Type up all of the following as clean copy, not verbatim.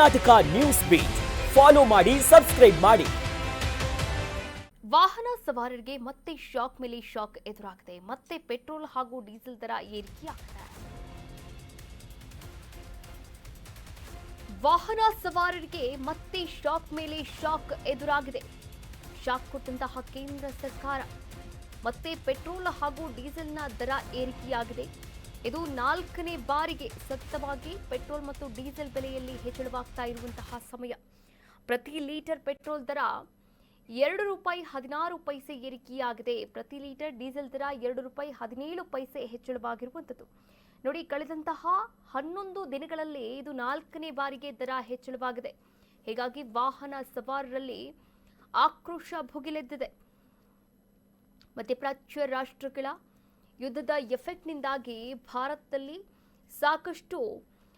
Karnataka news beat follow ಮಾಡಿ, subscribe ಮಾಡಿ. ವಾಹನ ಸವಾರರಿಗೆ ಮತ್ತೆ ಶಾಕ್ ಮೇಲೆ ಶಾಕ್ ಎದುರಾಗಿದೆ. ಮತ್ತೆ ಪೆಟ್ರೋಲ್ ಹಾಗೂ ಡೀಸೆಲ್ ದರ ಏರಿಕೆಯಾಗಿದೆ. ವಾಹನ ಸವಾರರಿಗೆ ಮತ್ತೆ ಶಾಕ್ ಮೇಲೆ ಶಾಕ್ ಎದುರಾಗಿದೆ. ಶಾಕ್ ಕೊಟ್ಟಂತಹ ಕೇಂದ್ರ ಸರ್ಕಾರ ಮತ್ತೆ ಪೆಟ್ರೋಲ್ ಹಾಗೂ ಡೀಸೆಲ್ನ ದರ ಏರಿಕೆಯಾಗಿದೆ. ಇದು 4ನೇ ಬಾರಿಗೆ ಸತತವಾಗಿ ಪೆಟ್ರೋಲ್ ಮತ್ತು ಡೀಸೆಲ್ ಬೆಲೆಯಲ್ಲಿ ಹೆಚ್ಚಳವಾಗ್ತಾ ಇರುವಂತಹ ಸಮಯ. ಪ್ರತಿ ಲೀಟರ್ ಪೆಟ್ರೋಲ್ ದರ ₹2.16 ಏರಿಕೆಯಾಗಿದೆ. ಪ್ರತಿ ಲೀಟರ್ ಡೀಸೆಲ್ ದರ ₹2.17 ಹೆಚ್ಚಳವಾಗಿರುವಂಥದ್ದು. ನೋಡಿ, ಕಳೆದಂತಹ 11 ದಿನಗಳಲ್ಲಿ ಇದು 4ನೇ ಬಾರಿಗೆ ದರ ಹೆಚ್ಚಳವಾಗಿದೆ. ಹೀಗಾಗಿ ವಾಹನ ಸವಾರರಲ್ಲಿ ಆಕ್ರೋಶ ಭುಗಿಲೆದ್ದಿದೆ. ಮಧ್ಯಪ್ರಾಚ್ಯ ರಾಷ್ಟ್ರಗಳ ಯುದ್ಧದ ಎಫೆಕ್ಟ್ನಿಂದಾಗಿ ಭಾರತದಲ್ಲಿ ಸಾಕಷ್ಟು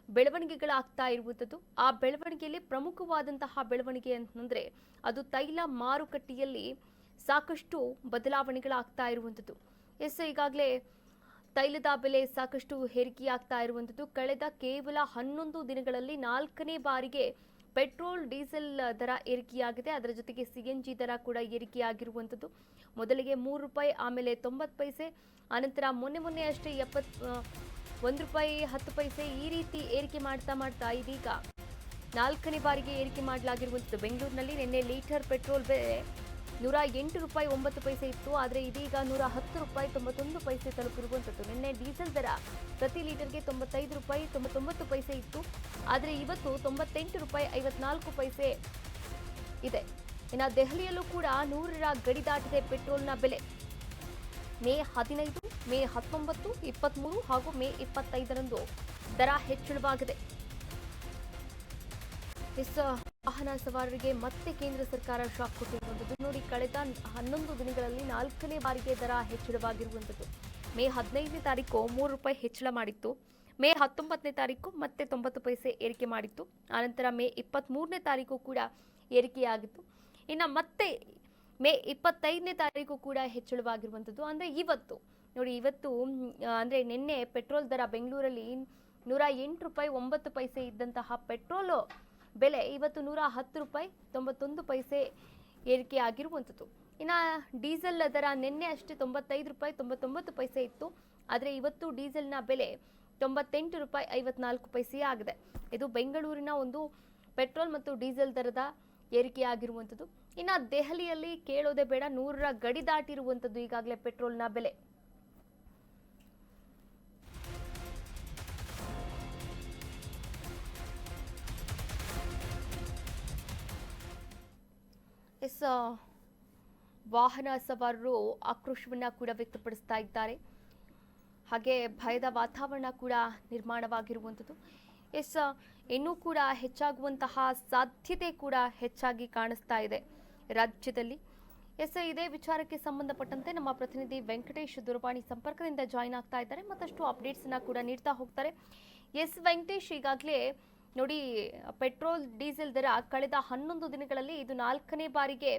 ಬೆಳವಣಿಗೆಗಳಾಗ್ತಾ ಇರುವಂಥದ್ದು. ಆ ಬೆಳವಣಿಗೆಯಲ್ಲಿ ಪ್ರಮುಖವಾದಂತಹ ಬೆಳವಣಿಗೆ ಅಂತಂದರೆ ಅದು ತೈಲ ಮಾರುಕಟ್ಟೆಯಲ್ಲಿ ಸಾಕಷ್ಟು ಬದಲಾವಣೆಗಳಾಗ್ತಾ ಇರುವಂಥದ್ದು. ಈಗಾಗಲೇ ತೈಲದ ಬೆಲೆ ಸಾಕಷ್ಟು ಏರಿಕೆಯಾಗ್ತಾ ಇರುವಂಥದ್ದು. ಕಳೆದ ಕೇವಲ 11 ದಿನಗಳಲ್ಲಿ 4ನೇ ಬಾರಿಗೆ ಪೆಟ್ರೋಲ್ ಡೀಸೆಲ್ ದರ ಏರಿಕೆಯಾಗಿದೆ. ಅದರ ಜೊತೆಗೆ CNG ದರ ಕೂಡ ಏರಿಕೆಯಾಗಿರುವಂಥದ್ದು. ಮೊದಲಿಗೆ ₹3, ಆಮೇಲೆ 90 ಪೈಸೆ, ಆನಂತರ ಮೊನ್ನೆ ಅಷ್ಟೇ ₹1.10 ಈ ರೀತಿ ಏರಿಕೆ ಮಾಡ್ತಾ ಇದೀಗ 4ನೇ ಬಾರಿಗೆ ಏರಿಕೆ ಮಾಡಲಾಗಿರುವಂಥದ್ದು. ಬೆಂಗಳೂರಿನಲ್ಲಿ ನಿನ್ನೆ ಲೀಟರ್ ಪೆಟ್ರೋಲ್ ಬೆಲೆ ₹108.09 ಇತ್ತು. ಆದರೆ ಇದೀಗ ₹110.91 ತಲುಪಿರುವಂಥದ್ದು. ನಿನ್ನೆ ಡೀಸೆಲ್ ದರ ಪ್ರತಿ ಲೀಟರ್ಗೆ ₹95.99 ಇತ್ತು. ಆದರೆ ಇವತ್ತು ₹98.54 ಇದೆ. ಇನ್ನು ದೆಹಲಿಯಲ್ಲೂ ಕೂಡ 100ರ ಗಡಿ ದಾಟಿದೆ ಪೆಟ್ರೋಲ್ನ ಬೆಲೆ. ಮೇ 15, ಮೇ 19, 23 ಹಾಗೂ ಮೇ 25ರಂದು ದರ ಹೆಚ್ಚಳವಾಗಿದೆ. ವಾಹನ ಸವಾರರಿಗೆ ಮತ್ತೆ ಕೇಂದ್ರ ಸರ್ಕಾರ ಶಾಕ್ ಕೊಟ್ಟಿರುವಂಥದ್ದು. ನೋಡಿ, ಕಳೆದ 11 ದಿನಗಳಲ್ಲಿ 4ನೇ ಬಾರಿಗೆ ದರ ಹೆಚ್ಚಳವಾಗಿರುವಂಥದ್ದು. ಮೇ 15ನೇ ತಾರೀಕು ₹3 ಹೆಚ್ಚಳ ಮಾಡಿತ್ತು. ಮೇ 19ನೇ ತಾರೀಕು ಮತ್ತೆ 90 ಪೈಸೆ ಏರಿಕೆ ಮಾಡಿತ್ತು. ಆನಂತರ ಮೇ 23ನೇ ತಾರೀಕು ಕೂಡ ಏರಿಕೆಯಾಗಿತ್ತು. ಇನ್ನು ಮತ್ತೆ ಮೇ 25ನೇ ತಾರೀಕು ಕೂಡ ಹೆಚ್ಚಳವಾಗಿರುವಂಥದ್ದು. ಅಂದರೆ ಇವತ್ತು ಅಂದರೆ ನಿನ್ನೆ ಪೆಟ್ರೋಲ್ ದರ ಬೆಂಗಳೂರಲ್ಲಿ ₹108.09 ಇದ್ದಂತಹ ಪೆಟ್ರೋಲ್ ಬೆಲೆ ಇವತ್ತು ₹110.91 ಏರಿಕೆಯಾಗಿರುವಂಥದ್ದು. ಇನ್ನು ಡೀಸೆಲ್ ದರ ನಿನ್ನೆ ಅಷ್ಟೇ ₹95.99 ಇತ್ತು. ಆದರೆ ಇವತ್ತು ಡೀಸೆಲ್ನ ಬೆಲೆ ₹98.54 ಆಗಿದೆ. ಇದು ಬೆಂಗಳೂರಿನ ಒಂದು ಪೆಟ್ರೋಲ್ ಮತ್ತು ಡೀಸೆಲ್ ದರದ ಏರಿಕೆಯಾಗಿರುವಂಥದ್ದು. ಇನ್ನು ದೆಹಲಿಯಲ್ಲಿ ಕೇಳೋದೇ ಬೇಡ, 100ರ ಗಡಿ ದಾಟಿರುವಂಥದ್ದು ಈಗಾಗಲೇ ಪೆಟ್ರೋಲ್ನ ಬೆಲೆ. ವಾಹನ ಸವಾರರು ಆಕ್ರೋಶವನ್ನ ಕೂಡ ವ್ಯಕ್ತಪಡಿಸ್ತಾ ಇದ್ದಾರೆ. ಹಾಗೆ ಭಯದ ವಾತಾವರಣ ಕೂಡ ನಿರ್ಮಾಣವಾಗಿರುವಂಥದ್ದು. ಇನ್ನೂ ಕೂಡ ಹೆಚ್ಚಾಗುವಂತಹ ಸಾಧ್ಯತೆ ಕೂಡ ಹೆಚ್ಚಾಗಿ ಕಾಣಿಸ್ತಾ ಇದೆ ರಾಜ್ಯದಲ್ಲಿ. ಇದೇ ವಿಚಾರಕ್ಕೆ ಸಂಬಂಧಪಟ್ಟಂತೆ ನಮ್ಮ ಪ್ರತಿನಿಧಿ ವೆಂಕಟೇಶ್ ದೂರವಾಣಿ ಸಂಪರ್ಕದಿಂದ ಜಾಯಿನ್ ಆಗ್ತಾ ಇದ್ದಾರೆ. ಮತ್ತಷ್ಟು ಅಪ್ಡೇಟ್ಸ್ನ ಕೂಡ ನೀಡ್ತಾ ಹೋಗ್ತಾರೆ. ವೆಂಕಟೇಶ್, ಈಗಾಗಲೇ ನೋಡಿ, ಪೆಟ್ರೋಲ್ ಡೀಸೆಲ್ ದರ ಕಳೆದ 11 ದಿನಗಳಲ್ಲಿ ಇದು 4ನೇ ಬಾರಿಗೆ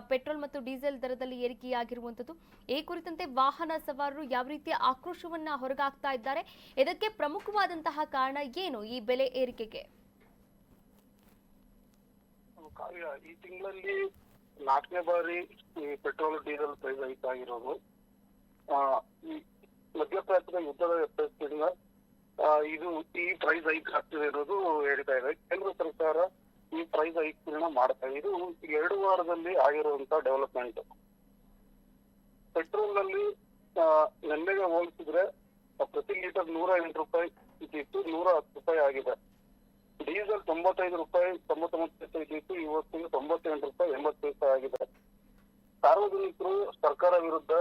ಪೆಟ್ರೋಲ್ ಮತ್ತು ಡೀಸೆಲ್ ದರದಲ್ಲಿ ಏರಿಕೆಯಾಗಿರುವಂಥದ್ದು. ಈ ಕುರಿತಂತೆ ವಾಹನ ಸವಾರರು ಯಾವ ರೀತಿಯ ಆಕ್ರೋಶವನ್ನ ಹೊರಗಾಗ್ತಾ ಇದ್ದಾರೆ, ಇದಕ್ಕೆ ಪ್ರಮುಖವಾದಂತಹ ಕಾರಣ ಏನು ಈ ಬೆಲೆ ಏರಿಕೆಗೆ? ಈ ತಿಂಗಳಲ್ಲಿ 4ನೇ ಬಾರಿ ಪೆಟ್ರೋಲ್ ಡೀಸೆಲ್ ಪ್ರೈಸ್ ಹೈಕ್ ಆಗಿರೋದು. ಈ ಮಧ್ಯಪ್ರಾಚ್ಯದ ಯುದ್ಧದ ಎಫೆಕ್ಟ್ನಿಂದ ಈ ಪ್ರೈಸ್ ಹೈಕ್ ಆಗ್ತಿದೆ ಇರೋದು ಹೇಳ್ತಾ ಇದೆ. ಕೇಂದ್ರ ಸರ್ಕಾರ ಈ ಪ್ರೈಸ್ ಹೈಕ್ ಮಾಡ್ತಾ ಇದೆ. ಇದು 2 ವಾರದಲ್ಲಿ ಆಗಿರುವಂತ ಡೆವಲಪ್ಮೆಂಟ್. ಪೆಟ್ರೋಲ್ ನಲ್ಲಿ ನಿನ್ನೆಗೆ ಹೋಲಿಸಿದ್ರೆ ಪ್ರತಿ ಲೀಟರ್ ₹108 ಇದ್ದಿತ್ತು, ₹110 ಆಗಿದೆ. ಡೀಸೆಲ್ ₹95.99 ಇದ್ದಿತ್ತು, ಇವತ್ತು ₹98.80 ಆಗಿದೆ. ಸಾರ್ವಜನಿಕರು ಸರ್ಕಾರ ವಿರುದ್ಧ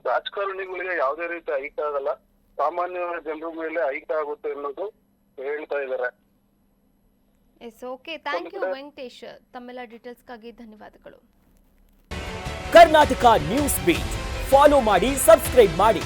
ರಾಜಕಾರಣಿಗಳಿಗೆ ಯಾವುದೇ ರೀತಿ ಹೈಕ್ ಆಗಲ್ಲ, ಸಾಮಾನ್ಯ ಜನರ ಮೇಲೆ ಹೈಕ್ ಆಗುತ್ತೆ ಅನ್ನೋದು ಹೇಳ್ತಾ ಇದ್ದಾರೆ. Okay, thank you Venkatesh. ತಮ್ಮೆಲ್ಲ ಡೀಟೇಲ್ಸ್ಗಾಗಿ ಧನ್ಯವಾದಗಳು. ಕರ್ನಾಟಕ ನ್ಯೂಸ್ ಬೀಟ್ ಫಾಲೋ ಮಾಡಿ, ಸಬ್ಸ್ಕ್ರೈಬ್ ಮಾಡಿ.